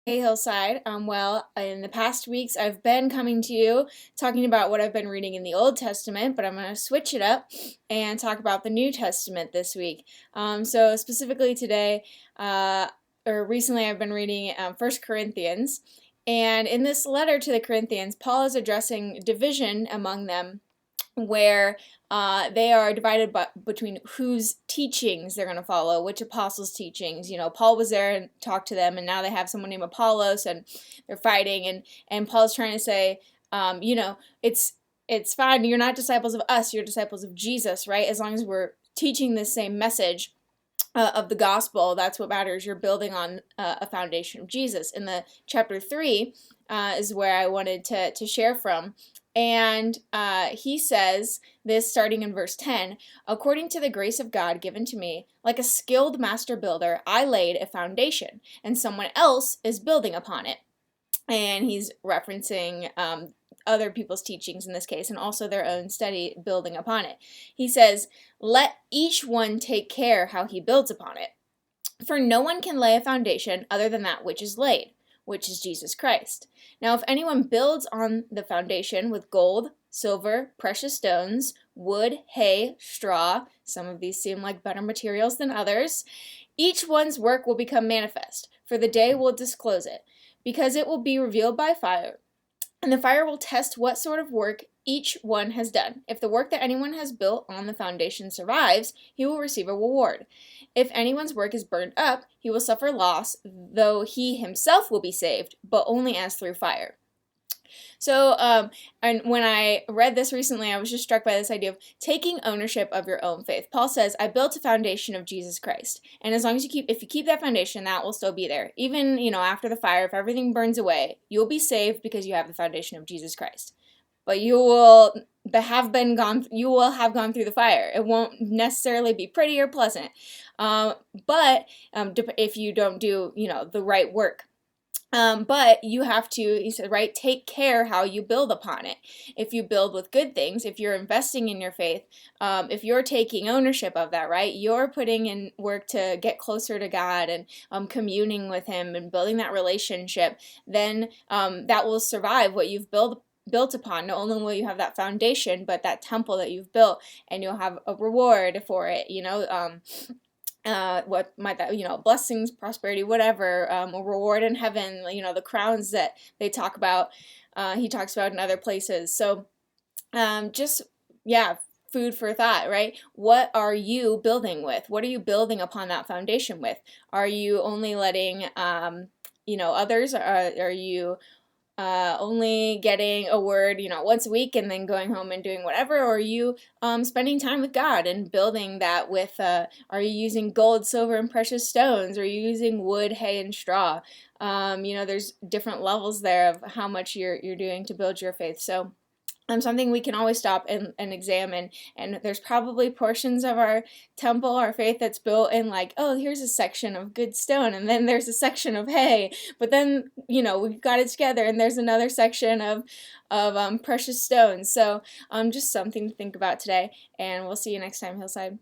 Hey Hillside. Well, in the past weeks, I've been coming to you talking about what I've been reading in the Old Testament, but I'm going to switch it up and talk about the New Testament this week. So specifically today, or recently, I've been reading 1 Corinthians, and in this letter to the Corinthians, Paul is addressing division among them where they are divided between whose teachings they're going to follow, which apostles' teachings. Paul was there and talked to them, and now they have someone named Apollos, and they're fighting. And Paul's trying to say, it's fine. You're not disciples of us. You're disciples of Jesus, right? As long as we're teaching the same message of the gospel, that's what matters. You're building on a foundation of Jesus. In the chapter 3 is where I wanted to share from. And he says this starting in verse 10, according to the grace of God given to me, like a skilled master builder, I laid a foundation, and someone else is building upon it. And he's referencing other people's teachings in this case, and also their own study building upon it. He says, let each one take care how he builds upon it. For no one can lay a foundation other than that which is laid, which is Jesus Christ. Now, if anyone builds on the foundation with gold, silver, precious stones, wood, hay, straw, some of these seem like better materials than others, each one's work will become manifest, for the day will disclose it, because it will be revealed by fire, and the fire will test what sort of work each one has done. If the work that anyone has built on the foundation survives, he will receive a reward. If anyone's work is burned up, he will suffer loss, though he himself will be saved, but only as through fire. So, and when I read this recently, I was just struck by this idea of taking ownership of your own faith. Paul says, I built a foundation of Jesus Christ. And as long as if you keep that foundation, that will still be there. Even, after the fire, if everything burns away, you'll be saved because you have the foundation of Jesus Christ. But you will have gone through the fire. It won't necessarily be pretty or pleasant. But if you don't do, the right work. But you have to, he said, right, take care how you build upon it. If you build with good things, if you're investing in your faith, if you're taking ownership of that, right, you're putting in work to get closer to God and communing with Him and building that relationship, then that will survive what you've built upon. Not only will you have that foundation, but that temple that you've built, and you'll have a reward for it, what might that, blessings, prosperity, whatever, a reward in heaven, the crowns that they talk about, he talks about in other places. So, food for thought, right? What are you building with? What are you building upon that foundation with? Are you only letting, others, are you only getting a word, once a week and then going home and doing whatever? Or are you spending time with God and building that with, are you using gold, silver, and precious stones? Are you using wood, hay, and straw? There's different levels there of how much you're doing to build your faith. So something we can always stop and examine. And there's probably portions of our temple, our faith, that's built in like, oh, here's a section of good stone, and then there's a section of hay, but then, we've got it together, and there's another section of precious stones. So just something to think about today, and we'll see you next time, Hillside.